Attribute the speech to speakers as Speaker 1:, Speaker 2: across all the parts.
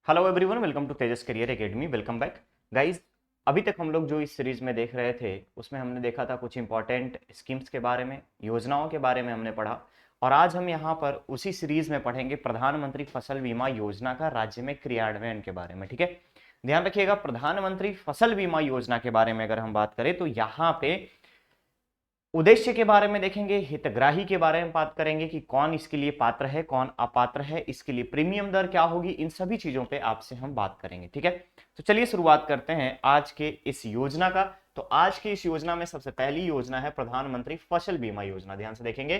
Speaker 1: Hello everyone, welcome to Tejas career academy. Welcome back guys. अभी तक हम लोग जो इस सीरीज में देख रहे थे उसमें हमने देखा था कुछ इंपॉर्टेंट स्कीम्स के बारे में, योजनाओं के बारे में हमने पढ़ा। और आज हम यहाँ पर उसी सीरीज में पढ़ेंगे प्रधानमंत्री फसल बीमा योजना का राज्य में क्रियान्वयन के बारे में। ठीक है, ध्यान रखिएगा, प्रधानमंत्री फसल बीमा योजना के बारे में अगर हम बात करें तो यहाँ पे उद्देश्य के बारे में देखेंगे, हितग्राही के बारे में बात करेंगे कि कौन इसके लिए पात्र है, कौन अपात्र है, इसके लिए प्रीमियम दर क्या होगी, इन सभी चीजों पे आपसे हम बात करेंगे। ठीक है, तो चलिए शुरुआत करते हैं आज के इस योजना का। तो आज की इस योजना में सबसे पहली योजना है प्रधानमंत्री फसल बीमा योजना। ध्यान से देखेंगे,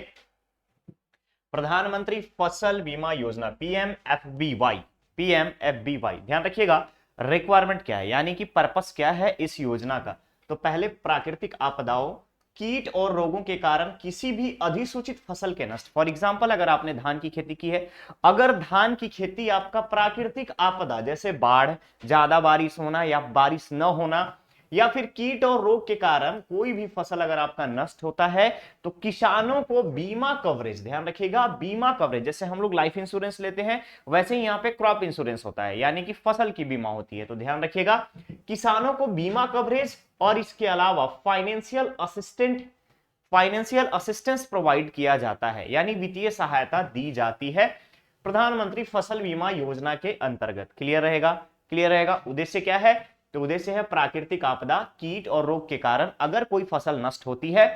Speaker 1: प्रधानमंत्री फसल बीमा योजना पीएमएफबीवाई। पीएमएफबीवाई ध्यान रखिएगा, रिक्वायरमेंट क्या है यानी कि पर्पस क्या है इस योजना का। तो पहले प्राकृतिक आपदाओं, कीट और रोगों के कारण किसी भी अधिसूचित फसल के नष्ट, फॉर एग्जांपल अगर आपने धान की खेती की है, अगर धान की खेती आपका प्राकृतिक आपदा जैसे बाढ़, ज्यादा बारिश होना या बारिश न होना या फिर कीट और रोग के कारण कोई भी फसल अगर आपका नष्ट होता है तो किसानों को बीमा कवरेज, ध्यान रखिएगा, बीमा कवरेज जैसे हम लोग लाइफ इंश्योरेंस लेते हैं वैसे ही यहां पे क्रॉप इंश्योरेंस होता है यानी कि फसल की बीमा होती है। तो ध्यान रखिएगा, किसानों को बीमा कवरेज और इसके अलावा फाइनेंशियल असिस्टेंस प्रोवाइड किया जाता है यानी वित्तीय सहायता दी जाती है प्रधानमंत्री फसल बीमा योजना के अंतर्गत। क्लियर रहेगा? क्लियर रहेगा। उद्देश्य क्या है? तो उद्देश्य है प्राकृतिक आपदा, कीट और रोग के कारण अगर कोई फसल नष्ट होती है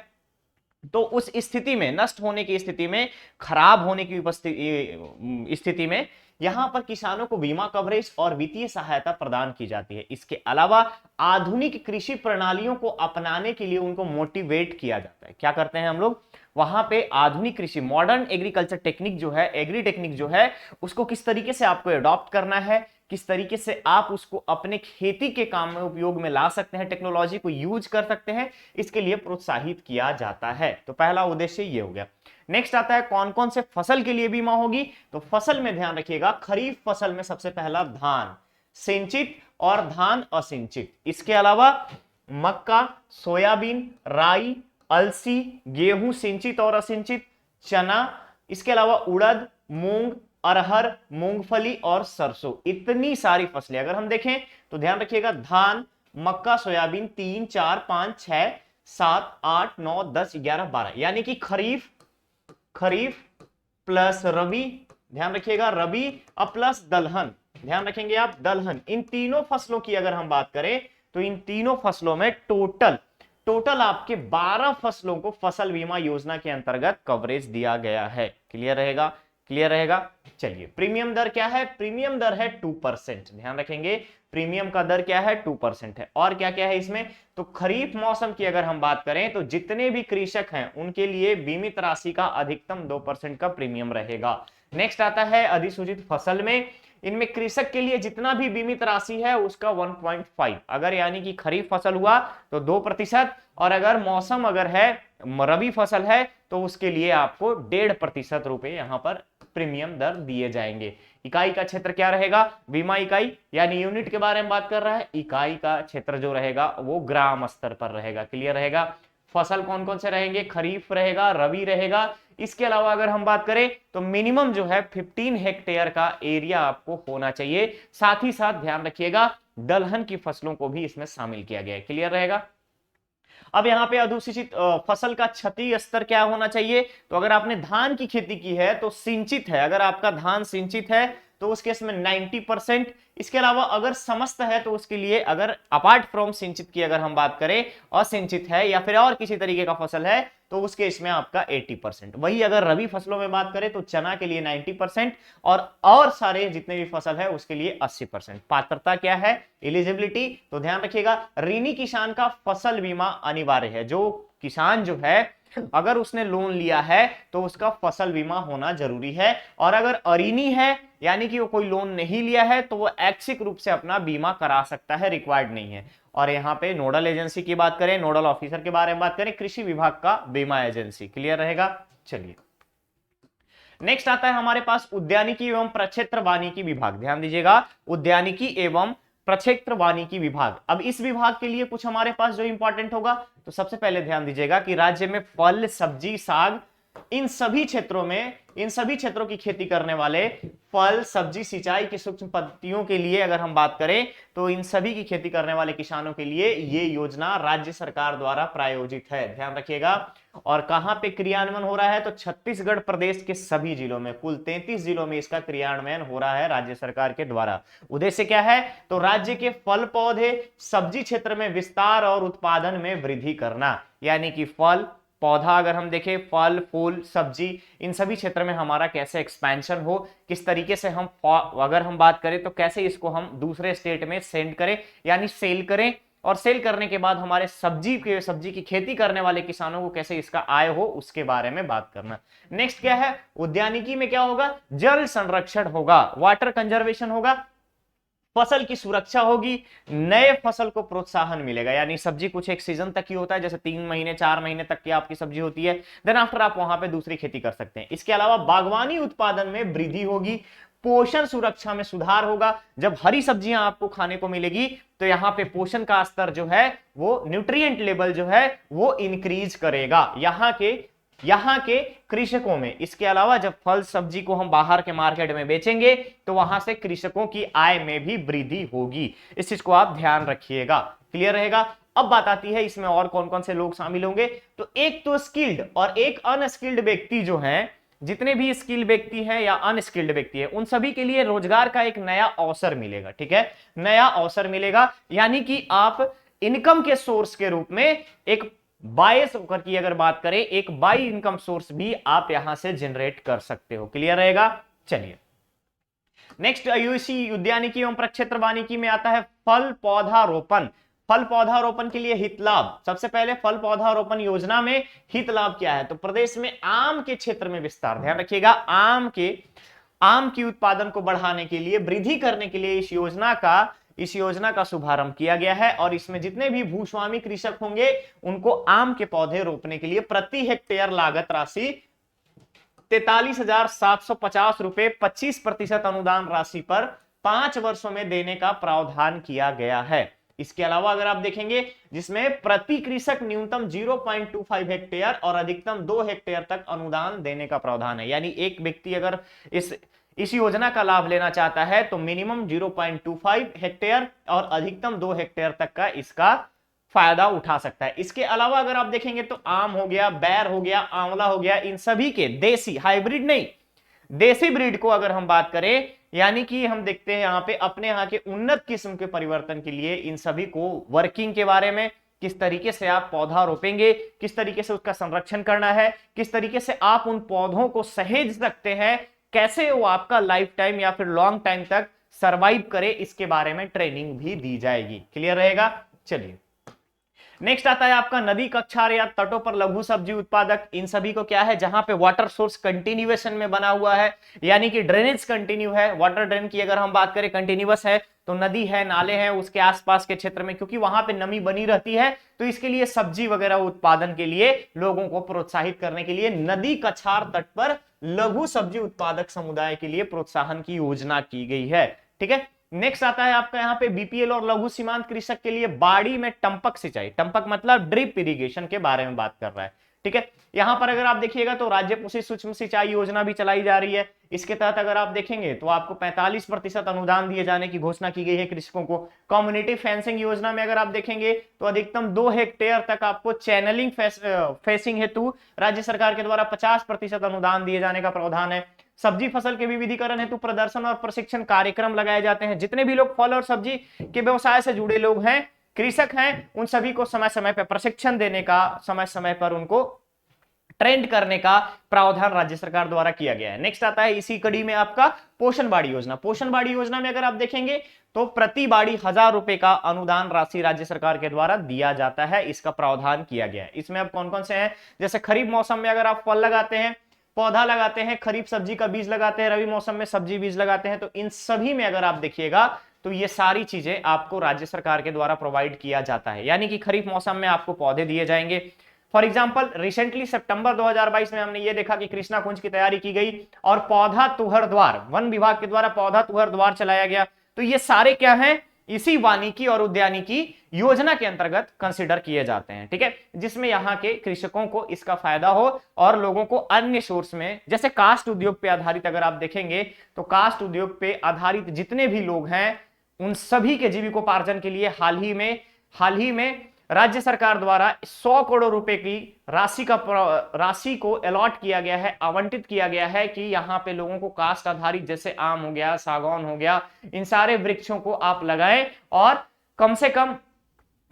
Speaker 1: तो उस स्थिति में, नष्ट होने की स्थिति में, खराब होने की स्थिति में यहां पर किसानों को बीमा कवरेज और वित्तीय सहायता प्रदान की जाती है। इसके अलावा आधुनिक कृषि प्रणालियों को अपनाने के लिए उनको मोटिवेट किया जाता है। क्या करते हैं हम लोग वहां पे? आधुनिक कृषि, मॉडर्न एग्रीकल्चर टेक्निक जो है, एग्री टेक्निक जो है, उसको किस तरीके से आपको अडॉप्ट करना है, किस तरीके से आप उसको अपने खेती के काम में उपयोग में ला सकते हैं, टेक्नोलॉजी को यूज कर सकते हैं, इसके लिए प्रोत्साहित किया जाता है। तो पहला उद्देश्य ये हो गया। नेक्स्ट आता है कौन कौन से फसल के लिए बीमा होगी। तो फसल में ध्यान रखिएगा, खरीफ फसल में सबसे पहला धान सिंचित और धान असिंचित, इसके अलावा मक्का, सोयाबीन, राई, अलसी, गेहूं सिंचित और असिंचित, चना, इसके अलावा उड़द, मूंग, अरहर, मूंगफली और सरसों। इतनी सारी फसलें अगर हम देखें तो ध्यान रखिएगा, धान, मक्का, सोयाबीन 3, 4, 5, 6, 7, 8, 9, 10, 11, 12 यानी कि खरीफ प्लस रबी, ध्यान रखिएगा, रबी और प्लस दलहन, ध्यान रखेंगे आप, दलहन। इन तीनों फसलों की अगर हम बात करें तो इन तीनों फसलों में टोटल आपके 12 फसलों को फसल बीमा योजना के अंतर्गत कवरेज दिया गया है। क्लियर रहेगा? क्लियर रहेगा। चलिए, प्रीमियम दर क्या है? प्रीमियम दर है 2%। ध्यान रखेंगे, प्रीमियम का दर क्या है? 2% है। और क्या क्या है इसमें? तो खरीफ मौसम की अगर हम बात करें तो जितने भी कृषक हैं उनके लिए बीमित राशि का अधिकतम 2% का प्रीमियम रहेगा। नेक्स्ट आता है अधिसूचित फसल में, इनमें कृषक के लिए जितना भी बीमित राशि है उसका 1.5, अगर यानी कि खरीफ फसल हुआ तो 2%, और अगर मौसम अगर है, रबी फसल है तो उसके लिए आपको 1.5% रुपए यहां पर प्रीमियम दर दिए जाएंगे। इकाई का क्षेत्र क्या रहेगा? बीमा इकाई यानी यूनिट के बारे में बात कर रहा है, इकाई का क्षेत्र जो रहेगा वो ग्राम स्तर पर रहेगा। क्लियर रहेगा। फसल कौन कौन से रहेंगे? खरीफ रहेगा, रबी रहेगा, इसके अलावा अगर हम बात करें तो मिनिमम जो है 15 हेक्टेयर का एरिया आपको होना चाहिए। साथ ही साथ ध्यान रखिएगा, दलहन की फसलों को भी इसमें शामिल किया गया है। क्लियर रहेगा। अब यहाँ पे अधिसूचित फसल का क्षति स्तर क्या होना चाहिए? तो अगर आपने धान की खेती की है तो सिंचित है, अगर आपका धान सिंचित है तो उस केस में 90%। इसके अलावा अगर समस्त है तो उसके लिए, अगर अपार्ट फ्रॉम सिंचित की अगर हम बात करें, असिंचित है या फिर और किसी तरीके का फसल है तो उस केस में आपका 80%। वही अगर रबी फसलों में बात करें तो चना के लिए 90% और सारे जितने भी फसल है उसके लिए 80%। पात्रता क्या है? एलिजिबिलिटी, तो ध्यान रखिएगा, ऋणी किसान का फसल बीमा अनिवार्य है। जो किसान जो है अगर उसने लोन लिया है तो उसका फसल बीमा होना जरूरी है, और अगर अऋणी है यानी कि वो कोई लोन नहीं लिया है तो वो ऐच्छिक रूप से अपना बीमा करा सकता है, रिक्वायर्ड नहीं है। और यहाँ पे नोडल एजेंसी की बात करें, नोडल ऑफिसर के बारे में बात करें, कृषि विभाग का बीमा एजेंसी। क्लियर रहेगा। चलिए, नेक्स्ट आता है हमारे पास उद्यानिकी एवं प्रक्षेत्र वानिकी विभाग। ध्यान दीजिएगा, उद्यानिकी एवं प्रक्षेत्र वानिकी विभाग। अब इस विभाग के लिए कुछ हमारे पास जो इंपॉर्टेंट होगा, तो सबसे पहले ध्यान दीजिएगा कि राज्य में फल, सब्जी, साग, इन सभी क्षेत्रों में इन सभी क्षेत्रों की खेती करने वाले फल, सब्जी, सिंचाई की सूक्ष्म पद्धतियों के लिए अगर हम बात करें तो इन सभी की खेती करने वाले किसानों के लिए ये योजना राज्य सरकार द्वारा प्रायोजित है, ध्यान रखिएगा। और कहां पे क्रियान्वयन हो रहा है? तो छत्तीसगढ़ प्रदेश के सभी जिलों में, कुल 33 जिलों में इसका क्रियान्वयन हो रहा है राज्य सरकार के द्वारा। उद्देश्य क्या है? तो राज्य के फल, पौधे, सब्जी क्षेत्र में विस्तार और उत्पादन में वृद्धि करना, यानी कि फल, पौधा, अगर हम देखें फल, फूल, सब्जी, इन सभी क्षेत्र में हमारा कैसे एक्सपेंशन हो, किस तरीके से हम, अगर हम बात करें तो कैसे इसको हम दूसरे स्टेट में सेंड करें, यानी सेल करें, और सेल करने के बाद हमारे सब्जी की खेती करने वाले किसानों को कैसे इसका आय हो, उसके बारे में बात करना। नेक्स्ट क्या है? उद्यानिकी में क्या होगा? जल संरक्षण होगा, वाटर कंजर्वेशन होगा, फसल की सुरक्षा होगी, नए फसल को प्रोत्साहन मिलेगा, यानी सब्जी कुछ एक सीजन तक ही होता है, जैसे 3 महीने 4 महीने तक की आपकी सब्जी होती है, देन आफ्टर आप वहां पे दूसरी खेती कर सकते हैं। इसके अलावा बागवानी उत्पादन में वृद्धि होगी, पोषण सुरक्षा में सुधार होगा। जब हरी सब्जियां आपको खाने को मिलेगी तो यहां पे पोषण का स्तर जो है वो, न्यूट्रिएंट लेवल जो है वो इंक्रीज करेगा यहाँ के कृषकों में। इसके अलावा जब फल सब्जी को हम बाहर के मार्केट में बेचेंगे तो वहां से कृषकों की आय में भी वृद्धि होगी, इस चीज को आप ध्यान रखिएगा। क्लियर रहेगा? अब बात आती है इसमें और कौन कौन से लोग शामिल होंगे। तो एक तो स्किल्ड और एक अनस्किल्ड व्यक्ति जो है, जितने भी स्किल्ड व्यक्ति हैं या अनस्किल्ड व्यक्ति है, उन सभी के लिए रोजगार का एक नया अवसर मिलेगा। ठीक है, नया अवसर मिलेगा, यानी कि आप इनकम के सोर्स के रूप में एक बायस होकर की अगर बात करें, एक बाई इनकम सोर्स भी आप यहां से जनरेट कर सकते हो। क्लियर रहेगा? चलिए नेक्स्ट, यूसी उद्यानिकी एवं प्रक्षेत्र वानिकी में आता है फल पौधारोपण। फल पौधारोपण के लिए हित लाभ। सबसे पहले फल पौधारोपण योजना में हित लाभ क्या है? तो प्रदेश में आम के क्षेत्र में विस्तार, ध्यान रखिएगा, आम की उत्पादन को बढ़ाने के लिए, वृद्धि करने के लिए इस योजना का शुभारंभ किया गया है। और इसमें जितने भी भूस्वामी कृषक होंगे उनको आम के पौधे रोपने के लिए प्रति हेक्टेयर लागत राशि 43,750 रुपए 25% अनुदान राशि पर 5 वर्षों में देने का प्रावधान किया गया है। इसके अलावा अगर आप देखेंगे, जिसमें प्रति कृषक न्यूनतम 0.25 हेक्टेयर और अधिकतम 2 हेक्टेयर तक अनुदान देने का प्रावधान है, यानी एक व्यक्ति अगर इस योजना का लाभ लेना चाहता है तो मिनिमम 0.25 हेक्टेयर और अधिकतम 2 हेक्टेयर तक का इसका फायदा उठा सकता है। इसके अलावा अगर आप देखेंगे तो आम हो गया, बैर हो गया, आंवला हो गया, इन सभी के देसी, हाइब्रिड नहीं, देसी ब्रीड को अगर हम बात करें, यानी कि हम देखते हैं यहां पे अपने यहां के उन्नत किस्म के परिवर्तन के लिए इन सभी को वर्किंग के बारे में, किस तरीके से आप पौधा रोपेंगे, किस तरीके से उसका संरक्षण करना है, किस तरीके से आप उन पौधों को सहेज सकते हैं, कैसे वो आपका लाइफ टाइम या फिर लॉन्ग टाइम तक सरवाइव करे, इसके बारे में ट्रेनिंग भी दी जाएगी। क्लियर रहेगा? चलिए नेक्स्ट आता है आपका नदी, कक्षार या तटों पर लघु सब्जी उत्पादक। इन सभी को क्या है? जहां पे वाटर सोर्स कंटिन्यूएशन में बना हुआ है, यानी कि ड्रेनेज कंटिन्यू है, वाटर ड्रेन की अगर हम बात करें कंटिन्यूअस है, तो नदी है, नाले हैं, उसके आसपास के क्षेत्र में, क्योंकि वहां पे नमी बनी रहती है, तो इसके लिए सब्जी वगैरह उत्पादन के लिए लोगों को प्रोत्साहित करने के लिए नदी, कछार, तट पर लघु सब्जी उत्पादक समुदाय के लिए प्रोत्साहन की योजना की गई है। ठीक है, नेक्स्ट आता है आपका यहाँ पे बीपीएल और लघु सीमांत कृषक के लिए बाड़ी में टंपक सिंचाई, टंपक मतलब ड्रिप इरिगेशन के बारे में बात कर रहा है। ठीक है, यहां पर अगर आप देखिएगा तो राज्य पोषित सूक्ष्म सिंचाई योजना भी चलाई जा रही है। इसके तहत अगर आप देखेंगे तो आपको 45% अनुदान दिए जाने की घोषणा की गई है कृषकों को। कम्युनिटी फेंसिंग योजना में अगर आप देखेंगे तो अधिकतम 2 हेक्टेयर तक आपको चैनलिंग फेंसिंग हेतु राज्य सरकार के द्वारा 50% अनुदान दिए जाने का प्रावधान है। सब्जी फसल के विविधीकरण हेतु प्रदर्शन और प्रशिक्षण कार्यक्रम लगाए जाते हैं। जितने भी लोग फल और सब्जी के व्यवसाय से जुड़े लोग हैं, कृषक हैं, उन सभी को समय समय पर प्रशिक्षण देने का, समय समय पर उनको ट्रेंड करने का प्रावधान राज्य सरकार द्वारा किया गया है। नेक्स्ट आता है इसी कड़ी में आपका पोषण बाड़ी योजना। पोषण बाड़ी योजना में अगर आप देखेंगे तो प्रति बाड़ी 1000 रुपए का अनुदान राशि राज्य सरकार के द्वारा दिया जाता है, इसका प्रावधान किया गया है। इसमें अब कौन कौन से हैं? जैसे खरीफ मौसम में अगर आप फल लगाते हैं, पौधा लगाते हैं, खरीफ सब्जी का बीज लगाते हैं, रबी मौसम में सब्जी बीज लगाते हैं, तो इन सभी में अगर आप देखिएगा तो ये सारी चीजें आपको राज्य सरकार के द्वारा प्रोवाइड किया जाता है। यानी कि खरीफ मौसम में आपको पौधे दिए जाएंगे। फॉर एग्जांपल रिसेंटली सितंबर 2022 में हमने ये देखा कि कृष्णा कुंज की तैयारी की गई और पौधा तुहर द्वार, वन विभाग के द्वारा पौधा तुहर द्वार चलाया गया। तो ये सारे क्या हैं? इसी वानिकी और उद्यानिकी योजना के अंतर्गत कंसिडर किए जाते हैं, ठीक है, जिसमें यहाँ के कृषकों को इसका फायदा हो और लोगों को अन्य सोर्स में, जैसे कास्ट उद्योग पे आधारित अगर आप देखेंगे तो कास्ट उद्योग पे आधारित जितने भी लोग हैं उन सभी के जीविकोपार्जन के लिए हाल ही में राज्य सरकार द्वारा 100 करोड़ रुपए की राशि को अलॉट किया गया है, आवंटित किया गया है कि यहां पे लोगों को कास्ट आधारित, जैसे आम हो गया, सागौन हो गया, इन सारे वृक्षों को आप लगाएं और कम से कम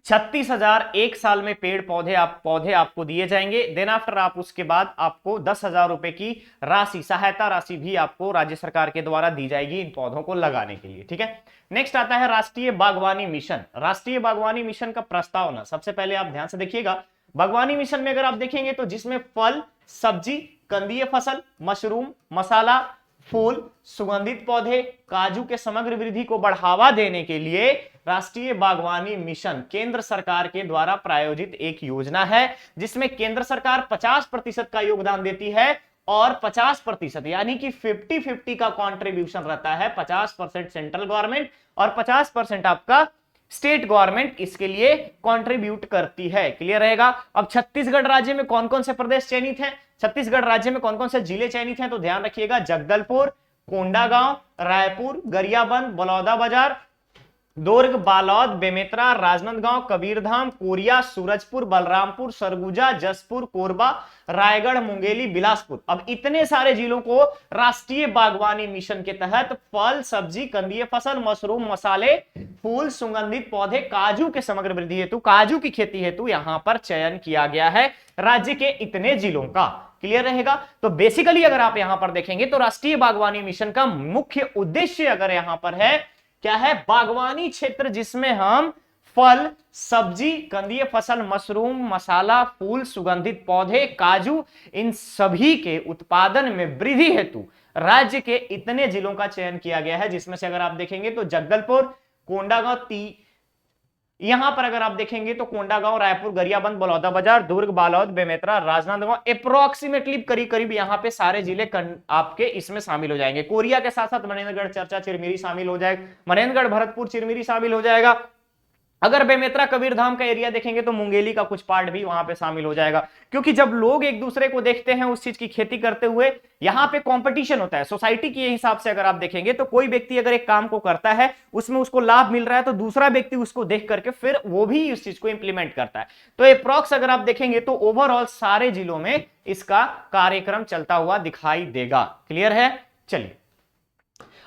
Speaker 1: 36,000 एक साल में पेड़ पौधे आपको दिए जाएंगे। देन आफ्टर आप उसके बाद आपको 10,000 रुपए की सहायता राशि भी आपको राज्य सरकार के द्वारा दी जाएगी इन पौधों को लगाने के लिए, ठीक है। नेक्स्ट आता है राष्ट्रीय बागवानी मिशन। राष्ट्रीय बागवानी मिशन का प्रस्तावना सबसे पहले आप ध्यान से देखिएगा। बागवानी मिशन में अगर आप देखेंगे तो जिसमें फल, सब्जी, कंदीय फसल, मशरूम, मसाला, फूल, सुगंधित पौधे, काजू के समग्र वृद्धि को बढ़ावा देने के लिए राष्ट्रीय बागवानी मिशन केंद्र सरकार के द्वारा प्रायोजित एक योजना है, जिसमें केंद्र सरकार 50% का योगदान देती है और 50% यानी कि 50-50 का कंट्रीब्यूशन रहता है। 50% सेंट्रल गवर्नमेंट और 50% आपका स्टेट गवर्नमेंट इसके लिए कंट्रीब्यूट करती है। क्लियर रहेगा। अब छत्तीसगढ़ राज्य में कौन कौन से प्रदेश चयनित हैं, छत्तीसगढ़ राज्य में कौन कौन से जिले चयनित हैं, तो ध्यान रखिएगा, जगदलपुर, कोंडागांव, रायपुर, गरियाबंद, बलौदाबाजार, दुर्ग, बालोद, बेमेतरा, राजनांदगांव, कबीरधाम, कोरिया, सूरजपुर, बलरामपुर, सरगुजा, जसपुर, कोरबा, रायगढ़, मुंगेली, बिलासपुर। अब इतने सारे जिलों को राष्ट्रीय बागवानी मिशन के तहत फल, सब्जी, कंदीय फसल, मशरूम, मसाले, फूल, सुगंधित पौधे, काजू के समग्र वृद्धि हेतु, काजू की खेती हेतु यहां पर चयन किया गया है राज्य के इतने जिलों का। क्लियर रहेगा। तो बेसिकली अगर आप यहां पर देखेंगे तो राष्ट्रीय बागवानी मिशन का मुख्य उद्देश्य अगर यहां पर है क्या है, बागवानी क्षेत्र जिसमें हम फल, सब्जी, कंदीय फसल, मशरूम, मसाला, फूल, सुगंधित पौधे, काजू, इन सभी के उत्पादन में वृद्धि हेतु राज्य के इतने जिलों का चयन किया गया है, जिसमें से अगर आप देखेंगे तो जगदलपुर, कोंडागांव, यहां पर अगर आप देखेंगे तो कोंडागांव, रायपुर, गरियाबंद, बलौदाबाजार, दुर्ग, बालोद, बेमेतरा, राजनांदगांव, अप्रोक्सीमेटली करीब यहां पे सारे जिले आपके इसमें शामिल हो जाएंगे। कोरिया के साथ साथ मनेन्द्रगढ़, चरचा, चिरमिरी शामिल हो जाएगा, मनेन्द्रगढ़, भरतपुर, चिरमिरी शामिल हो जाएगा। अगर बेमेतरा, कबीरधाम का एरिया देखेंगे तो मुंगेली का कुछ पार्ट भी वहां पे शामिल हो जाएगा, क्योंकि जब लोग एक दूसरे को देखते हैं उस चीज की खेती करते हुए, यहां पे कंपटीशन होता है सोसाइटी के हिसाब से। अगर आप देखेंगे तो कोई व्यक्ति अगर एक काम को करता है, उसमें उसको लाभ मिल रहा है, तो दूसरा व्यक्ति उसको देख करके फिर वो भी इस चीज को इंप्लीमेंट करता है। तो अप्रॉक्स अगर आप देखेंगे तो ओवरऑल सारे जिलों में इसका कार्यक्रम चलता हुआ दिखाई देगा। क्लियर है। चलिए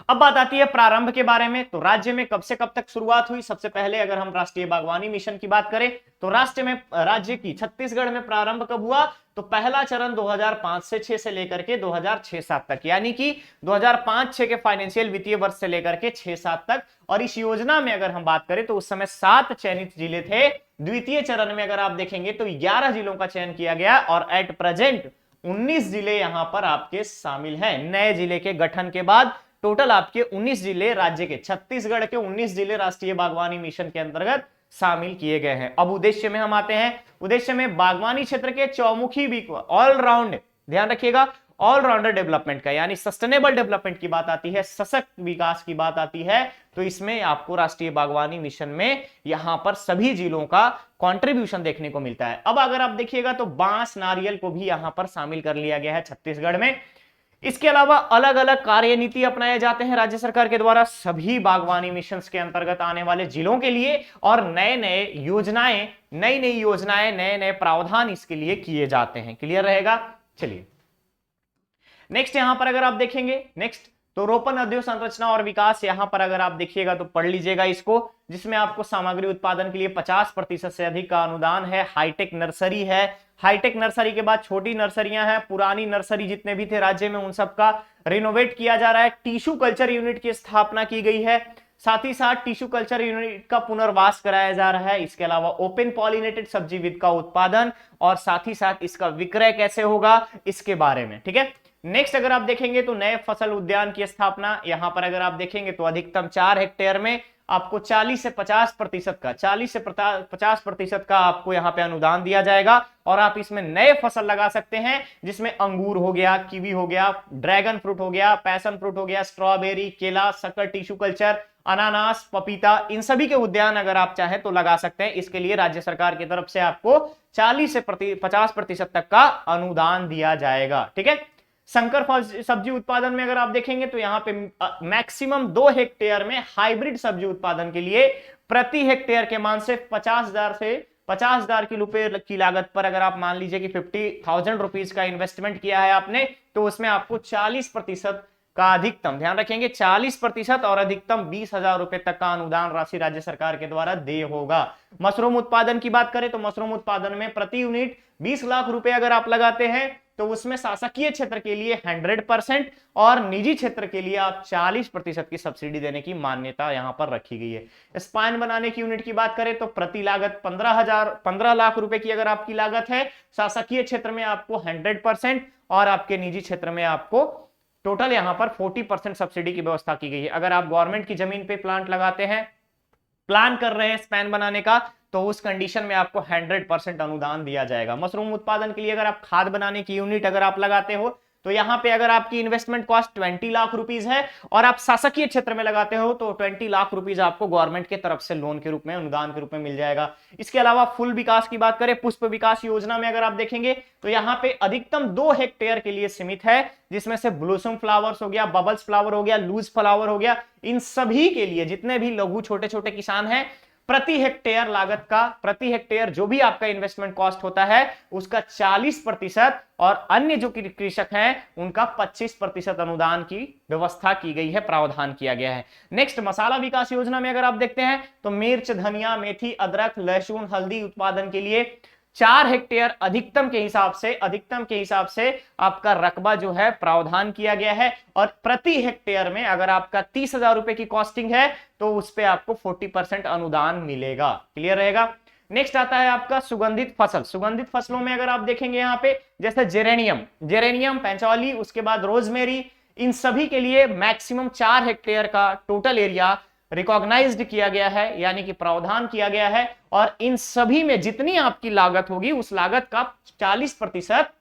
Speaker 1: अब बात आती है प्रारंभ के बारे में। तो राज्य में कब से कब तक शुरुआत हुई, सबसे पहले अगर हम राष्ट्रीय बागवानी मिशन की बात करें तो राज्य की छत्तीसगढ़ में प्रारंभ कब हुआ, तो पहला चरण 2005 से 6 से लेकर के 2006-07 तक, यानी कि 2005-06 के फाइनेंशियल वित्तीय वर्ष से लेकर के 6-7 तक। और इस योजना में अगर हम बात करें तो उस समय 7 चयनित जिले थे। द्वितीय चरण में अगर आप देखेंगे तो 11 जिलों का चयन किया गया और एट प्रेजेंट 19 जिले यहां पर आपके शामिल हैं। नए जिले के गठन के बाद टोटल आपके 19 जिले राज्य के, छत्तीसगढ़ के 19 जिले राष्ट्रीय बागवानी मिशन के अंतर्गत शामिल किए गए हैं। अब उद्देश्य में हम आते हैं। उद्देश्य में बागवानी क्षेत्र के चौमुखी ऑलराउंड, ध्यान रखिएगा, ऑलराउंडर डेवलपमेंट का, यानी सस्टेनेबल डेवलपमेंट की बात आती है, सशक्त विकास की बात आती है, तो इसमें आपको राष्ट्रीय बागवानी मिशन में यहां पर सभी जिलों का कंट्रीब्यूशन देखने को मिलता है। अब अगर आप देखिएगा तो बांस, नारियल को भी यहां पर शामिल कर लिया गया है छत्तीसगढ़ में। इसके अलावा अलग अलग कार्य नीति अपनाए जाते हैं राज्य सरकार के द्वारा सभी बागवानी मिशन के अंतर्गत आने वाले जिलों के लिए, और नई नई योजनाएं, नए नए प्रावधान इसके लिए किए जाते हैं। क्लियर रहेगा। चलिए नेक्स्ट यहां पर अगर आप देखेंगे, नेक्स्ट तो रोपण, अधोसंरचना और विकास, यहां पर अगर आप देखिएगा तो पढ़ लीजिएगा इसको, जिसमें आपको सामग्री उत्पादन के लिए 50% से अधिक का अनुदान है। हाईटेक नर्सरी है, हाईटेक नर्सरी के बाद छोटी नर्सरियां हैं, पुरानी नर्सरी जितने भी थे राज्य में उन सबका रिनोवेट किया जा रहा है। टिश्यू कल्चर यूनिट की स्थापना की गई है, साथ ही साथ टिश्यू कल्चर यूनिट का पुनर्वास कराया जा रहा है। इसके अलावा ओपन पॉलिनेटेड सब्जी विद का उत्पादन और साथ ही साथ इसका विक्रय कैसे होगा इसके बारे में, ठीक है। नेक्स्ट अगर आप देखेंगे तो नए फसल उद्यान की स्थापना, यहां पर अगर आप देखेंगे तो अधिकतम 4 हेक्टेयर में आपको 40 से 50% का आपको यहां पे अनुदान दिया जाएगा, और आप इसमें नए फसल लगा सकते हैं, जिसमें अंगूर हो गया, कीवी हो गया, ड्रैगन फ्रूट हो गया, पैशन फ्रूट हो गया, स्ट्रॉबेरी, केला, शक्कर, टिश्यू कल्चर अनानास, पपीता, इन सभी के उद्यान अगर आप चाहें तो लगा सकते हैं। इसके लिए राज्य सरकार की तरफ से आपको 40 से 50% तक का अनुदान दिया जाएगा। ठीक है। संकर फल सब्जी उत्पादन में अगर आप देखेंगे तो यहां पे मैक्सिमम 2 हेक्टेयर में हाइब्रिड सब्जी उत्पादन के लिए प्रति हेक्टेयर के मान से 50,000 की रुपए की लागत पर अगर आप मान लीजिए कि 50,000 रुपीज का इन्वेस्टमेंट किया है आपने, तो उसमें आपको 40% का अधिकतम, ध्यान रखेंगे 40% और अधिकतम 20,000 रुपए तक का अनुदान राशि राज्य सरकार के द्वारा दे होगा। मशरूम उत्पादन की बात करें तो मशरूम उत्पादन में प्रति यूनिट 20 लाख रुपए अगर आप लगाते हैं तो उसमें शासकीय क्षेत्र के लिए 100% और निजी क्षेत्र के लिए आप 40% की सब्सिडी देने की मान्यता यहां पर रखी गई है। स्पाइन बनाने की यूनिट की बात करें तो प्रति लागत 15 लाख रुपए की अगर आपकी लागत है, शासकीय क्षेत्र में आपको 100% और आपके निजी क्षेत्र में आपको टोटल यहां पर 40% सब्सिडी की व्यवस्था की गई है। अगर आप गवर्नमेंट की जमीन पे प्लांट लगाते हैं, प्लान कर रहे हैं स्पैन बनाने का, तो उस कंडीशन में आपको 100% अनुदान दिया जाएगा। मशरूम उत्पादन के लिए अगर आप खाद बनाने की यूनिट अगर आप लगाते हो तो यहां पे अगर आपकी इन्वेस्टमेंट कॉस्ट 20 लाख रुपीस है और आप शासकीय क्षेत्र में लगाते हो तो 20 लाख रुपीस आपको गवर्नमेंट की तरफ से लोन के रूप में, अनुदान के रूप में मिल जाएगा। इसके अलावा फूल विकास की बात करें, पुष्प विकास योजना में अगर आप देखेंगे तो यहां पे अधिकतम 2 हेक्टेयर के लिए सीमित है, जिसमें से ब्लूसम फ्लावर्स हो गया, बबल्स फ्लावर हो गया, लूज फ्लावर हो गया, इन सभी के लिए जितने भी लघु छोटे छोटे किसान हैं, प्रति हेक्टेयर लागत का, प्रति हेक्टेयर जो भी आपका इन्वेस्टमेंट कॉस्ट होता है उसका 40% और अन्य जो कृषक हैं उनका 25% अनुदान की व्यवस्था की गई है, प्रावधान किया गया है। नेक्स्ट, मसाला विकास योजना में अगर आप देखते हैं तो मिर्च, धनिया, मेथी, अदरक, लहसुन, हल्दी उत्पादन के लिए 4 हेक्टेयर अधिकतम के हिसाब से आपका रकबा जो है प्रावधान किया गया है और प्रति हेक्टेयर में अगर आपका 30,000 रुपए की कॉस्टिंग है तो उस पे आपको 40% अनुदान मिलेगा। क्लियर रहेगा। नेक्स्ट आता है आपका सुगंधित फसल। सुगंधित फसलों में अगर आप देखेंगे यहाँ पे जैसे जेरेनियम, पैंचौली, उसके बाद रोजमेरी, इन सभी के लिए मैक्सिमम 4 हेक्टेयर का टोटल एरिया रिकॉग्नाइज्ड किया गया है, यानी कि प्रावधान किया गया है और इन सभी में जितनी आपकी लागत होगी उस लागत का 40%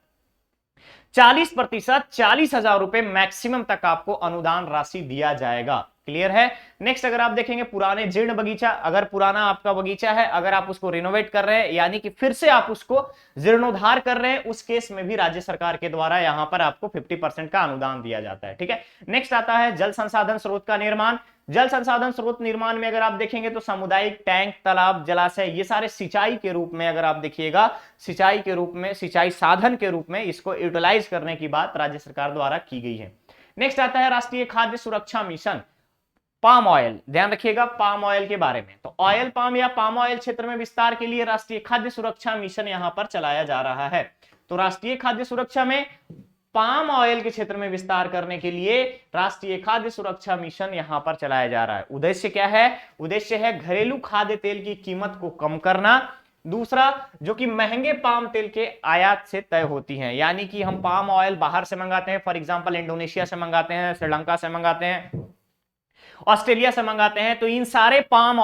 Speaker 1: 40,000 रुपए मैक्सिमम तक आपको अनुदान राशि दिया जाएगा। क्लियर है। नेक्स्ट अगर आप देखेंगे पुराने जीर्ण बगीचा, अगर पुराना आपका बगीचा है, अगर आप उसको रिनोवेट कर रहे हैं यानी कि फिर से आप उसको जीर्णोद्धार कर रहे हैं, उस केस में भी राज्य सरकार के द्वारा यहां पर आपको 50% का अनुदान दिया जाता है। ठीक है। नेक्स्ट आता है जल संसाधन स्रोत का निर्माण। जल संसाधन स्रोत निर्माण में अगर आप देखेंगे तो सामुदायिक टैंक, तालाब, जलाशय, ये सारे सिंचाई के रूप में अगर आप देखिएगा, सिंचाई के रूप में, सिंचाई साधन के रूप में इसको यूटिलाइज करने की बात राज्य सरकार द्वारा की गई है। नेक्स्ट आता है राष्ट्रीय खाद्य सुरक्षा मिशन। पाम ऑयल, ध्यान रखिएगा पाम ऑयल के बारे में, तो ऑयल पाम या पाम ऑयल क्षेत्र में विस्तार के लिए राष्ट्रीय खाद्य सुरक्षा मिशन यहां पर चलाया जा रहा है। तो राष्ट्रीय खाद्य सुरक्षा में पाम ऑयल के क्षेत्र में विस्तार करने के लिए राष्ट्रीय खाद्य सुरक्षा मिशन यहां पर चलाया जा रहा है। उद्देश्य क्या है? उद्देश्य है घरेलू खाद्य तेल की कीमत को कम करना। दूसरा, जो कि महंगे पाम तेल के आयात से तय होती हैं, यानी कि हम पाम ऑयल बाहर से मंगाते हैं, फॉर एग्जांपल इंडोनेशिया से मंगाते हैं, श्रीलंका से मंगाते हैं, ऑस्ट्रेलिया से मंगाते हैं, तो इन सारे पाम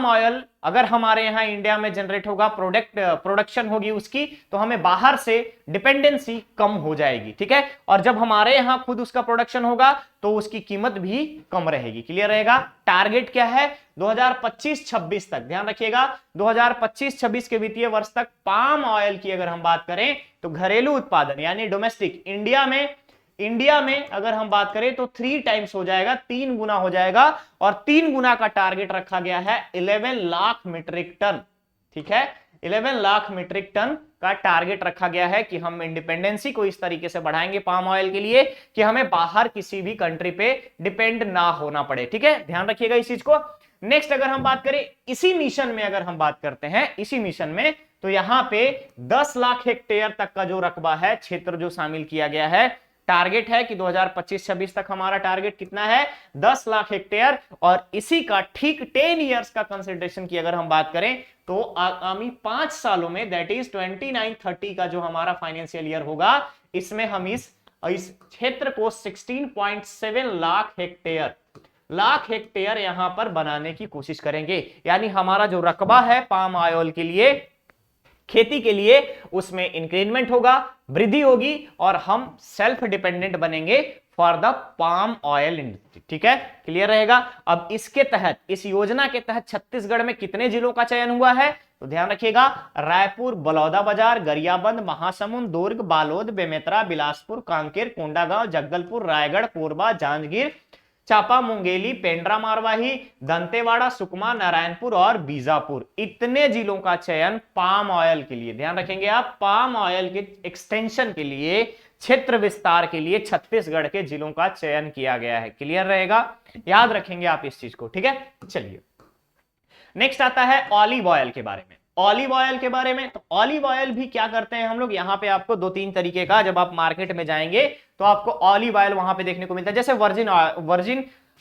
Speaker 1: ऑयल अगर हमारे यहां इंडिया में जनरेट होगा, प्रोडक्शन होगी उसकी, तो हमें बाहर से डिपेंडेंसी कम हो जाएगी। ठीक है। और जब हमारे यहां खुद उसका प्रोडक्शन होगा तो उसकी कीमत भी कम रहेगी। क्लियर रहेगा। टारगेट क्या है? 2025-26 तक, ध्यान रखिएगा 2025-26 के वित्तीय वर्ष तक पाम ऑयल की अगर हम बात करें तो घरेलू उत्पादन यानी डोमेस्टिक इंडिया में अगर हम बात करें तो 3 टाइम्स हो जाएगा, 3 गुना हो जाएगा और 3 गुना का टारगेट रखा गया है 11 लाख मीट्रिक टन। ठीक है। 11 लाख मीट्रिक टन का टारगेट रखा गया है कि हम इंडिपेंडेंसी को इस तरीके से बढ़ाएंगे पाम ऑयल के लिए कि हमें बाहर किसी भी कंट्री पे डिपेंड ना होना पड़े। ठीक है। ध्यान रखिएगा इस चीज को। नेक्स्ट अगर हम बात करें इसी मिशन में, अगर हम बात करते हैं इसी मिशन में, तो यहां पे 10 लाख हेक्टेयर तक का जो रकबा है, क्षेत्र जो शामिल किया गया है, टारगेट है कि 2025-26 तक हमारा टारगेट कितना है? 10 लाख हेक्टेयर। और इसी का ठीक 10 इयर्स का कंसिडरेशन की अगर हम बात करें तो आगामी 5 सालों में, दैट इज 29-30 का जो हमारा फाइनेंशियल ईयर होगा, इसमें हम इस क्षेत्र को 16.7 लाख हेक्टेयर यहां पर बनाने की कोशिश करेंगे। यानी हमारा जो रकबा है पाम ऑयल के लिए, खेती के लिए, उसमें इंक्रीमेंट होगा, वृद्धि होगी और हम सेल्फ डिपेंडेंट बनेंगे for the palm oil industry. ठीक है, क्लियर रहेगा। अब इसके तहत, इस योजना के तहत छत्तीसगढ़ में कितने जिलों का चयन हुआ है? तो ध्यान रखिएगा, रायपुर, बलौदाबाजार, गरियाबंद, महासमुंद, दुर्ग, बालोद, बेमेतरा, बिलासपुर, कांकेर, कोंडागांव, जगदलपुर, रायगढ़, कोरबा, जांजगीर चांपा, मुंगेली, पेंड्रा मारवाही, दंतेवाड़ा, सुकमा, नारायणपुर और बीजापुर, इतने जिलों का चयन पाम ऑयल के लिए, ध्यान रखेंगे आप, पाम ऑयल के एक्सटेंशन के लिए, क्षेत्र विस्तार के लिए छत्तीसगढ़ के जिलों का चयन किया गया है। क्लियर रहेगा, याद रखेंगे आप इस चीज को। ठीक है, चलिए नेक्स्ट आता है ऑलिव ऑयल के बारे में। ऑलिव ऑयल के बारे में, तो ऑलिव ऑयल भी क्या करते हैं हम लोग, यहां पे आपको दो तीन तरीके का, जब आप मार्केट में जाएंगे तो आपको ऑलिव ऑयल वहां पे देखने को मिलता है, जैसे वर्जिन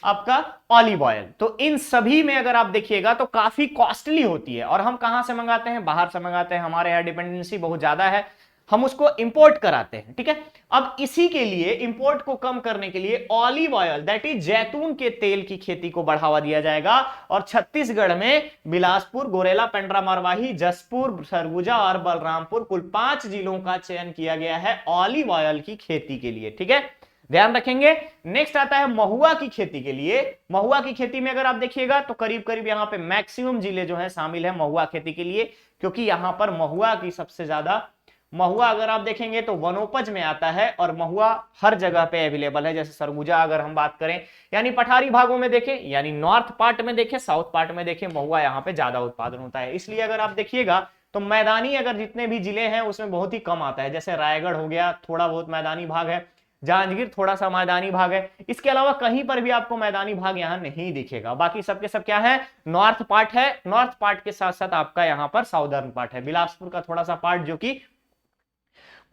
Speaker 1: आपका ऑलिव ऑयल। तो इन सभी में अगर आप देखिएगा तो काफी कॉस्टली होती है, और हम कहां से मंगाते हैं? बाहर से मंगाते हैं। हमारे यहाँ डिपेंडेंसी बहुत ज्यादा है, हम उसको इंपोर्ट कराते हैं। ठीक है, अब इसी के लिए, इंपोर्ट को कम करने के लिए ऑलिव ऑयल दैट इज जैतून के तेल की खेती को बढ़ावा दिया जाएगा, और छत्तीसगढ़ में बिलासपुर, गोरेला, पेंड्रा मारवाही, जसपुर, सरगुजा और बलरामपुर, कुल 5 जिलों का चयन किया गया है ऑलिव ऑयल की खेती के लिए। ठीक है, ध्यान रखेंगे। नेक्स्ट आता है महुआ की खेती के लिए। महुआ की खेती में अगर आप देखिएगा तो करीब करीब यहां पे मैक्सिमम जिले जो है शामिल है महुआ खेती के लिए, क्योंकि यहां पर महुआ की सबसे ज्यादा, महुआ अगर आप देखेंगे तो वनोपज में आता है, और महुआ हर जगह पे अवेलेबल है। जैसे सरगुजा अगर हम बात करें, यानी पठारी भागों में देखें, यानी नॉर्थ पार्ट में देखें, साउथ पार्ट में देखें, महुआ यहाँ पे ज्यादा उत्पादन होता है। इसलिए अगर आप देखिएगा तो मैदानी अगर जितने भी जिले हैं उसमें बहुत ही कम आता है। जैसे रायगढ़ हो गया, थोड़ा बहुत मैदानी भाग है, जांजगीर थोड़ा सा मैदानी भाग है, इसके अलावा कहीं पर भी आपको मैदानी भाग यहाँ नहीं दिखेगा। बाकी सबके सब क्या है? नॉर्थ पार्ट है। नॉर्थ पार्ट के साथ साथ आपका यहाँ पर साउदर्न पार्ट है। बिलासपुर का थोड़ा सा पार्ट जो कि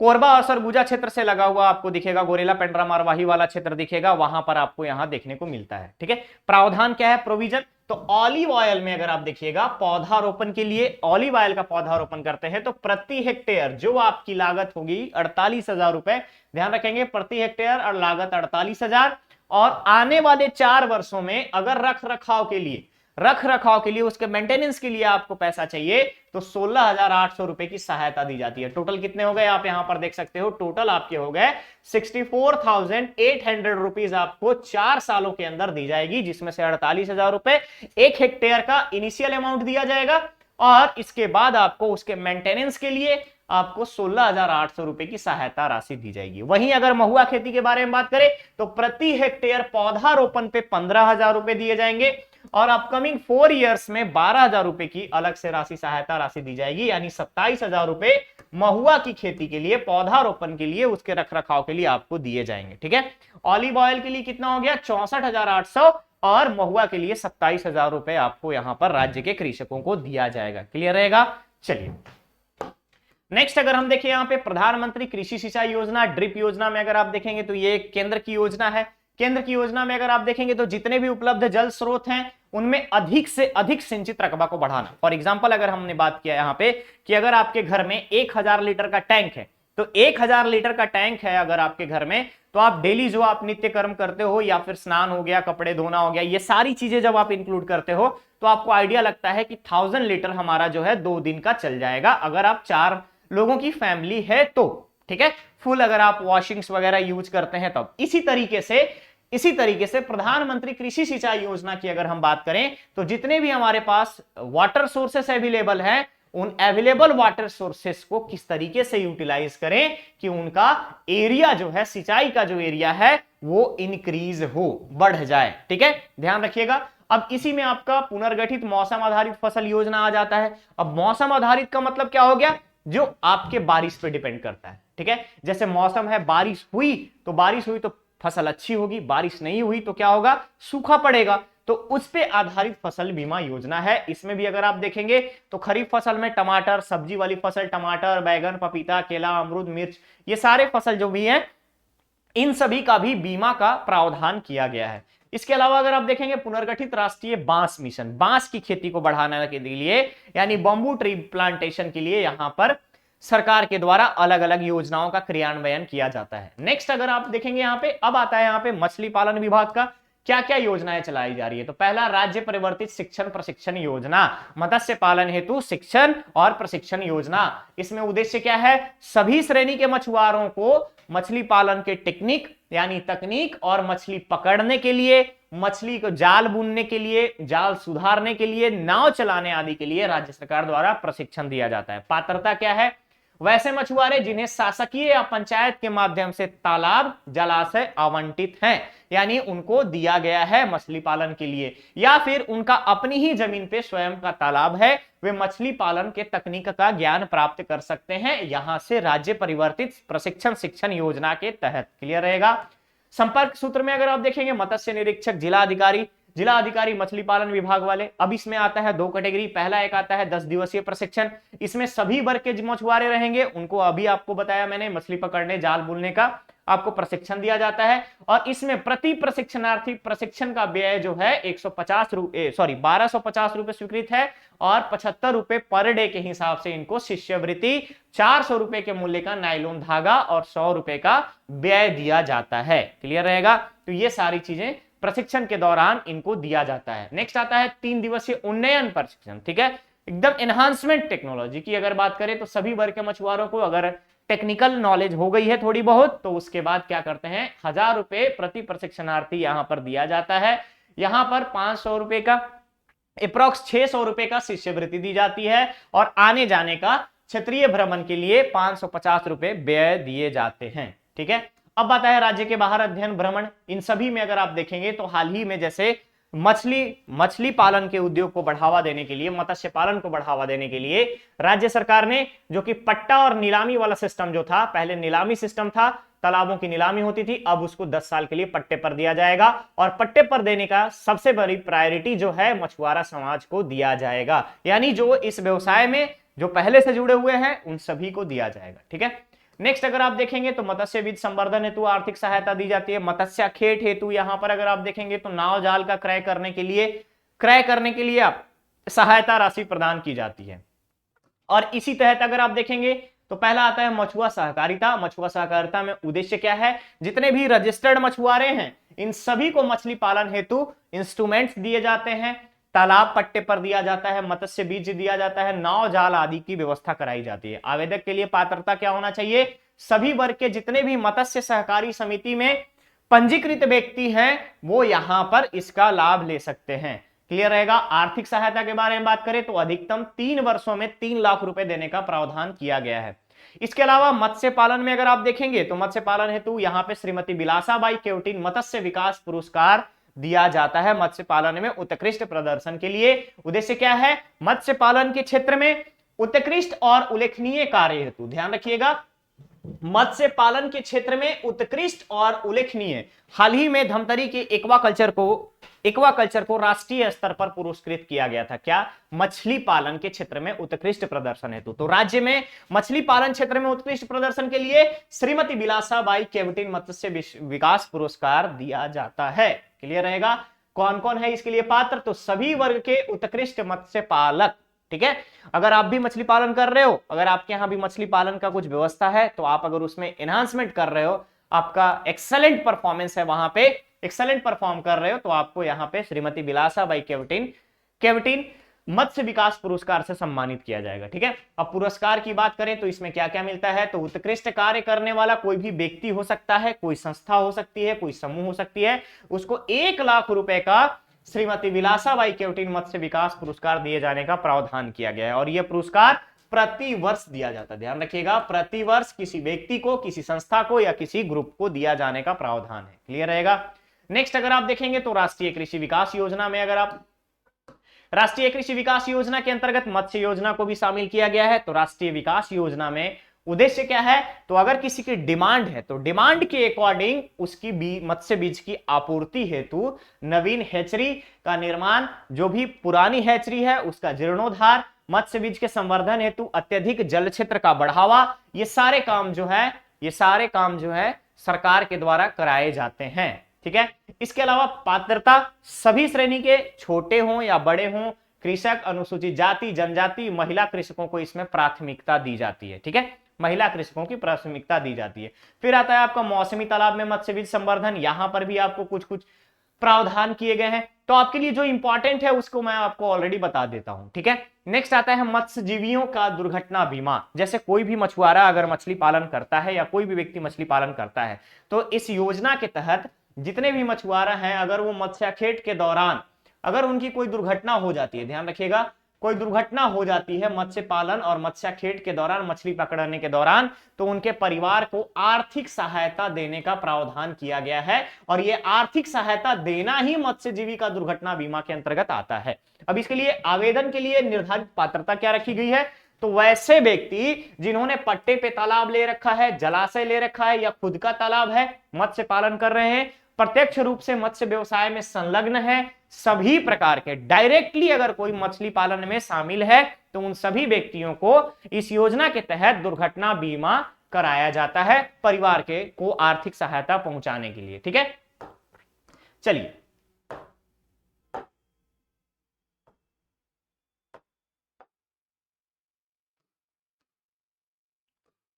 Speaker 1: कोरबा और सरगुजा क्षेत्र से लगा हुआ आपको दिखेगा, गोरेला, पेंड्रा मारवाही वाला क्षेत्र दिखेगा, वहां पर आपको यहां देखने को मिलता है। ठीक है, प्रावधान क्या है? प्रोविजन। तो ऑलिव ऑयल में अगर आप देखिएगा, पौधारोपण के लिए ऑलिव ऑयल का पौधारोपण करते हैं तो प्रति हेक्टेयर जो आपकी लागत होगी 48,000 रुपए, ध्यान रखेंगे, प्रति हेक्टेयर, और लागत 48,000। और आने वाले 4 वर्षों में अगर रख रखाव के लिए उसके मेंटेनेंस के लिए आपको पैसा चाहिए तो 16,800 रुपए की सहायता दी जाती है। टोटल कितने हो गए आप यहां पर देख सकते हो, टोटल आपके हो गए 64,800 रुपीज आपको 4 सालों के अंदर दी जाएगी, जिसमें से 48,000 रुपए 1 हेक्टेयर का इनिशियल अमाउंट दिया जाएगा, और इसके बाद आपको उसके मेंटेनेंस के लिए आपको 16,800 रुपए की सहायता राशि दी जाएगी। वहीं अगर महुआ खेती के बारे में बात करें तो प्रति हेक्टेयर पौधारोपण पे 15,000 रुपए दिए जाएंगे, और अपकमिंग 4 इयर्स में 12,000 रुपए की अलग से राशि, सहायता राशि दी जाएगी, यानी 27,000 रुपए महुआ की खेती के लिए, पौधारोपण के लिए, उसके रखरखाव के लिए आपको दिए जाएंगे। ठीक है, ऑलिव ऑयल के लिए कितना हो गया? 64,800, और महुआ के लिए 27,000 रुपए आपको यहां पर राज्य के कृषकों को दिया जाएगा। क्लियर रहेगा? चलिए नेक्स्ट अगर हम देखें यहाँ पे प्रधानमंत्री कृषि सिंचाई योजना, ड्रिप योजना में अगर आप देखेंगे तो ये केंद्र की योजना है। केंद्र की योजना में अगर आप देखेंगे तो जितने भी उपलब्ध जल स्रोत हैं उनमें अधिक से अधिक सिंचित रकबा को बढ़ाना। फॉर एग्जांपल अगर हमने बात किया यहाँ पे कि अगर आपके घर में 1000 लीटर का टैंक है, तो 1000 लीटर का टैंक है अगर आपके घर में, तो आप डेली जो आप नित्य कर्म करते हो, या फिर स्नान हो गया, कपड़े धोना हो गया, ये सारी चीजें जब आप इंक्लूड करते हो तो आपको आइडिया लगता है कि 1000 लीटर हमारा जो है 2 दिन का चल जाएगा, अगर आप 4 लोगों की फैमिली है तो। ठीक है, फुल अगर आप वॉशिंग्स वगैरह यूज करते हैं तब। इसी तरीके से प्रधानमंत्री कृषि सिंचाई योजना की अगर हम बात करें तो जितने भी हमारे पास वाटर सोर्सेस अवेलेबल हैं, उन अवेलेबल वाटर सोर्सेस को किस तरीके से यूटिलाइज करें कि उनका एरिया जो है, सिंचाई का जो एरिया है वो इंक्रीज हो, बढ़ जाए। ठीक है, ध्यान रखिएगा। अब इसी में आपका पुनर्गठित मौसम आधारित फसल योजना आ जाता है। अब मौसम आधारित का मतलब क्या हो गया? जो आपके बारिश पे डिपेंड करता है। ठीक है, जैसे मौसम है, बारिश हुई तो फसल अच्छी होगी, बारिश नहीं हुई तो क्या होगा? सूखा पड़ेगा। तो उस पे आधारित फसल बीमा योजना है। इसमें भी अगर आप देखेंगे तो खरीफ फसल में टमाटर, सब्जी वाली फसल टमाटर, बैगन, पपीता, केला, अमरूद, मिर्च, ये सारे फसल जो भी हैं, इन सभी का भी बीमा का प्रावधान किया गया है। इसके अलावा अगर आप देखेंगे पुनर्गठित राष्ट्रीय बांस मिशन, बांस की खेती को बढ़ाने के लिए, यानी बंबू ट्री प्लांटेशन के लिए यहां पर सरकार के द्वारा अलग अलग योजनाओं का क्रियान्वयन किया जाता है। नेक्स्ट अगर आप देखेंगे यहाँ पे, अब आता है यहाँ पे मछली पालन विभाग का, क्या क्या योजनाएं चलाई जा रही है। तो पहला, राज्य परिवर्तित शिक्षण प्रशिक्षण योजना, मत्स्य पालन हेतु शिक्षण और प्रशिक्षण योजना। इसमें उद्देश्य क्या है, सभी श्रेणी के मछुआरों को मछली पालन के टेक्निक यानी तकनीक और मछली पकड़ने के लिए, मछली को जाल बुनने के लिए, जाल सुधारने के लिए, नाव चलाने आदि के लिए राज्य सरकार द्वारा प्रशिक्षण दिया जाता है। पात्रता क्या है, वैसे मछुआरे जिन्हें शासकीय या पंचायत के माध्यम से तालाब जलाशय आवंटित हैं, यानी उनको दिया गया है मछली पालन के लिए, या फिर उनका अपनी ही जमीन पे स्वयं का तालाब है, वे मछली पालन के तकनीक का ज्ञान प्राप्त कर सकते हैं यहां से राज्य परिवर्तित प्रशिक्षण शिक्षण योजना के तहत। क्लियर रहेगा। संपर्क सूत्र में अगर आप देखेंगे, मत्स्य निरीक्षक, जिला अधिकारी मछली पालन विभाग वाले। अब इसमें आता है 2 कैटेगरी। पहला एक आता है 10 दिवसीय प्रशिक्षण, इसमें सभी वर्ग के मछुआरे रहेंगे, उनको अभी आपको बताया मैंने, मछली पकड़ने जाल बुनने का आपको प्रशिक्षण दिया जाता है। और इसमें प्रति प्रशिक्षणार्थी प्रशिक्षण का व्यय जो है 1250 रुपए स्वीकृत है और 75 रुपए पर डे के हिसाब से इनको शिष्यवृत्ति, 400 रुपए के मूल्य का नायलॉन धागा और 100 रुपए का व्यय दिया जाता है। क्लियर रहेगा। तो ये सारी चीजें प्रशिक्षण के दौरान इनको दिया जाता है। नेक्स्ट आता है 3 दिवसीय उन्नयन प्रशिक्षण। ठीक है, एकदम एनहांसमेंट टेक्नोलॉजी की अगर बात करें तो सभी वर्ग के मछुआरों को अगर टेक्निकल नॉलेज हो गई है थोड़ी बहुत, तो उसके बाद क्या करते हैं, 1000 रुपए प्रति प्रशिक्षणार्थी यहां पर दिया जाता है। यहां पर 500 रुपए का अप्रॉक्स 600 रुपए का शिष्यवृत्ति दी जाती है और आने जाने का क्षेत्रीय भ्रमण के लिए 550 रुपए व्यय दिए जाते हैं। ठीक है, अब आता है राज्य के बाहर अध्ययन भ्रमण। इन सभी में अगर आप देखेंगे तो हाल ही में जैसे मछली पालन के उद्योग को बढ़ावा देने के लिए, मत्स्य पालन को बढ़ावा देने के लिए राज्य सरकार ने जो कि पट्टा और नीलामी वाला सिस्टम जो था, पहले नीलामी सिस्टम था, तालाबों की नीलामी होती थी, अब उसको 10 साल के लिए पट्टे पर दिया जाएगा और पट्टे पर देने का सबसे बड़ी प्रायोरिटी जो है मछुआरा समाज को दिया जाएगा, यानी जो इस व्यवसाय में जो पहले से जुड़े हुए हैं उन सभी को दिया जाएगा। ठीक है, नेक्स्ट अगर आप देखेंगे तो मत्स्य बीज संवर्धन हेतु आर्थिक सहायता दी जाती है। मत्स्य खेत हेतु यहां पर अगर आप देखेंगे तो नाव जाल का क्रय करने के लिए आप सहायता राशि प्रदान की जाती है। और इसी तहत अगर आप देखेंगे तो पहला आता है मछुआ सहकारिता। मछुआ सहकारिता में उद्देश्य क्या है, जितने भी रजिस्टर्ड मछुआरे हैं इन सभी को मछली पालन हेतु इंस्ट्रूमेंट्स दिए जाते हैं, तालाब पट्टे पर दिया जाता है, मत्स्य बीज दिया जाता है, नाव जाल आदि की व्यवस्था कराई जाती है। आवेदक के लिए पात्रता क्या होना चाहिए, सभी वर्ग के जितने भी मत्स्य सहकारी समिति में पंजीकृत व्यक्ति हैं वो यहां पर इसका लाभ ले सकते हैं। क्लियर रहेगा। आर्थिक सहायता के बारे में बात करें तो अधिकतम 3 वर्षों में 3 लाख रुपए देने का प्रावधान किया गया है। इसके अलावा मत्स्य पालन में अगर आप देखेंगे तो मत्स्य पालन हेतु यहां पे श्रीमती बिलासाबाई केवटिन मत्स्य विकास पुरस्कार दिया जाता है मत्स्य पालन में उत्कृष्ट प्रदर्शन के लिए। उद्देश्य क्या है, मत्स्य पालन के क्षेत्र में उत्कृष्ट और उल्लेखनीय कार्य हेतु, ध्यान रखिएगा, मत्स्य पालन के क्षेत्र में उत्कृष्ट और उल्लेखनीय। हाल ही में धमतरी के एक्वाकल्चर को राष्ट्रीय स्तर पर पुरस्कृत किया गया था। क्या, मछली पालन के क्षेत्र में उत्कृष्ट प्रदर्शन हेतु। तो राज्य में मछली पालन क्षेत्र में उत्कृष्ट प्रदर्शन के लिए श्रीमती बिलासाबाई केवटिन मत्स्य विकास पुरस्कार दिया जाता है। क्लियर रहेगा। कौन कौन है इसके लिए पात्र, तो सभी वर्ग के उत्कृष्ट मत्स्य पालक। ठीक है, अगर आप भी मछली पालन कर रहे हो, अगर आपके यहां भी मछली पालन का कुछ व्यवस्था है तो आप अगर उसमें एनहांसमेंट कर रहे हो, आपका एक्सेलेंट परफॉर्मेंस है, वहां पे एक्सेलेंट परफॉर्म कर रहे हो, तो आपको यहां पे श्रीमती बिलासाबाई केवटिन मत्स्य विकास पुरस्कार से सम्मानित किया जाएगा। ठीक है, अब पुरस्कार की बात करें तो इसमें क्या क्या मिलता है, तो उत्कृष्ट कार्य करने वाला कोई भी व्यक्ति हो सकता है, कोई संस्था हो सकती है, कोई समूह हो सकती है, उसको 1 लाख रुपए का श्रीमती बिलासाबाई केवटिन मत्स्य विकास पुरस्कार दिए जाने का प्रावधान किया गया है। और यह पुरस्कार प्रति वर्ष दिया जाता है, ध्यान रखिएगा, प्रति वर्ष किसी व्यक्ति को, किसी संस्था को या किसी ग्रुप को दिया जाने का प्रावधान है। क्लियर रहेगा। नेक्स्ट अगर आप देखेंगे तो राष्ट्रीय कृषि विकास योजना में, अगर आप राष्ट्रीय कृषि विकास योजना के अंतर्गत मत्स्य योजना को भी शामिल किया गया है। तो राष्ट्रीय विकास योजना में उद्देश्य क्या है, तो अगर किसी की डिमांड है तो डिमांड के अकॉर्डिंग उसकी मत्स्य बीज की आपूर्ति हेतु नवीन हैचरी का निर्माण, जो भी पुरानी हैचरी है उसका जीर्णोद्धार, मत्स्य बीज के संवर्धन हेतु अत्यधिक जल क्षेत्र का बढ़ावा, ये सारे काम जो है सरकार के द्वारा कराए जाते हैं। ठीक है, इसके अलावा पात्रता, सभी श्रेणी के छोटे हों या बड़े हों, कृषक, अनुसूचित जाति, जनजाति, महिला कृषकों को इसमें प्राथमिकता दी जाती है। ठीक है, महिला कृषकों की प्राथमिकता दी जाती है। फिर आता है आपका मौसमी तालाब में मत्स्य बीज संवर्धन। यहां पर भी आपको कुछ प्रावधान किए गए हैं। तो आपके लिए जो इंपॉर्टेंट है उसको मैं आपको ऑलरेडी बता देता हूं, ठीक है। नेक्स्ट आता है मत्स्यजीवियों का दुर्घटना बीमा। जैसे कोई भी मछुआरा अगर मछली पालन करता है या कोई भी व्यक्ति मछली पालन करता है, तो इस योजना के तहत जितने भी मछुआरा हैं, अगर वो मत्स्याखेट के दौरान अगर उनकी कोई दुर्घटना हो जाती है, ध्यान रखिएगा, कोई दुर्घटना हो जाती है मत्स्य पालन और मत्स्याखेट के दौरान, मछली पकड़ने के दौरान, तो उनके परिवार को आर्थिक सहायता देने का प्रावधान किया गया है। और यह आर्थिक सहायता देना ही मत्स्यजीवी का दुर्घटना बीमा के अंतर्गत आता है। अब इसके लिए आवेदन के लिए निर्धारित पात्रता क्या रखी गई है? तो वैसे व्यक्ति जिन्होंने पट्टे पे तालाब ले रखा है, जलाशय ले रखा है या खुद का तालाब है, मत्स्य पालन कर रहे हैं, प्रत्यक्ष रूप से मत्स्य व्यवसाय में संलग्न है, सभी प्रकार के डायरेक्टली अगर कोई मछली पालन में शामिल है, तो उन सभी व्यक्तियों को इस योजना के तहत दुर्घटना बीमा कराया जाता है, परिवार के को आर्थिक सहायता पहुंचाने के लिए, ठीक है। चलिए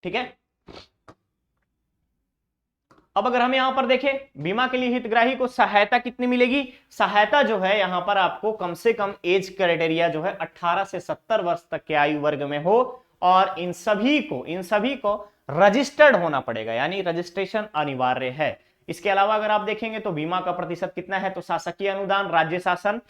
Speaker 1: ठीक है। अब अगर हम यहां पर देखें, बीमा के लिए हितग्राही को सहायता कितनी मिलेगी? सहायता जो है यहां पर आपको कम से कम एज क्राइटेरिया जो है 18 से 70 वर्ष तक के आयु वर्ग में हो, और इन सभी को रजिस्टर्ड होना पड़ेगा, यानी रजिस्ट्रेशन अनिवार्य है। इसके अलावा अगर आप देखेंगे तो बीमा का प्रतिशत कितना है? तो शासकीय अनुदान, राज्य शासन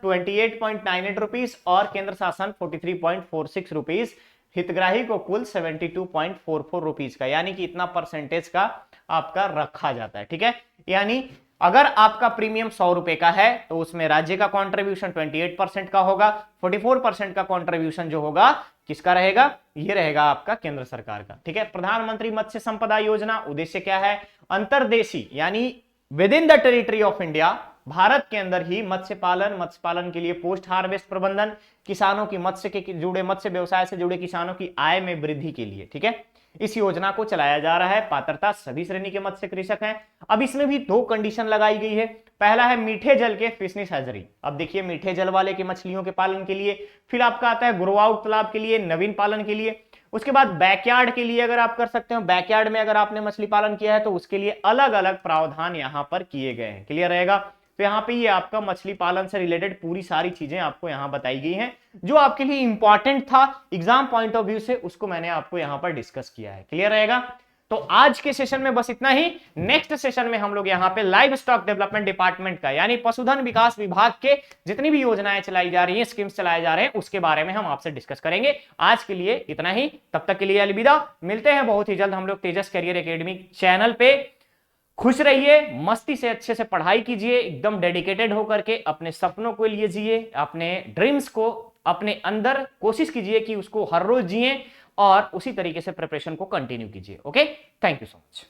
Speaker 1: 28.98 रुपीज और केंद्र शासन 43.46 रुपीज, हितग्राही को कुल 72.44 रुपीज का, यानी कि इतना परसेंटेज का आपका रखा जाता है, ठीक है। यानी अगर आपका प्रीमियम 100 रुपए का है तो उसमें राज्य का कंट्रीब्यूशन 28% का होगा, 44% का कंट्रीब्यूशन जो होगा किसका रहेगा? ये रहेगा आपका केंद्र सरकार का, ठीक है। प्रधानमंत्री मत्स्य संपदा योजना उद्देश्य क्या है? अंतर्देशीय यानी with in the territory of India, Bharat के अंदर ही मत्स्य पालन के लिए पोस्ट हार्वेस्ट प्रबंधन, किसानों की मत्स्य व्यवसाय से जुड़े किसानों की आय में वृद्धि के लिए, ठीक है, इस योजना को चलाया जा रहा है। पात्रता सभी श्रेणी के मत्स्य कृषक हैं। अब इसमें भी 2 कंडीशन लगाई गई है। पहला है मीठे जल के फिशनिस हैचरी। अब देखिए, मीठे जल वाले के मछलियों के पालन के लिए, फिर आपका आता है ग्रो आउट तालाब के लिए, नवीन पालन के लिए, उसके बाद बैकयार्ड के लिए अगर आप कर सकते हो, बैकयार्ड में अगर आपने मछली पालन किया है तो उसके लिए अलग अलग प्रावधान यहां पर किए गए हैं। क्लियर रहेगा? तो यहाँ पे ये आपका मछली पालन से रिलेटेड पूरी सारी चीजें आपको यहाँ बताई गई हैं, जो आपके लिए इंपॉर्टेंट था एग्जाम पॉइंट ऑफ व्यू से, उसको मैंने आपको यहाँ पर डिस्कस किया है। क्लियर रहेगा? तो आज के सेशन में बस इतना ही। नेक्स्ट सेशन में हम लोग यहाँ पे लाइव स्टॉक डेवलपमेंट डिपार्टमेंट का, यानी पशुधन विकास विभाग के जितनी भी योजनाएं चलाई जा रही हैं, स्कीम्स चलाए जा रहे हैं, उसके बारे में हम आपसे डिस्कस करेंगे। आज के लिए इतना ही, तब तक के लिए अलविदा। मिलते हैं बहुत ही जल्द हम लोग तेजस करियर एकेडमी चैनल पे। खुश रहिए, मस्ती से अच्छे से पढ़ाई कीजिए, एकदम डेडिकेटेड होकर के अपने सपनों को लिए जिए, अपने ड्रीम्स को अपने अंदर कोशिश कीजिए कि उसको हर रोज जिए और उसी तरीके से प्रिपरेशन को कंटिन्यू कीजिए। Okay, thank you so much.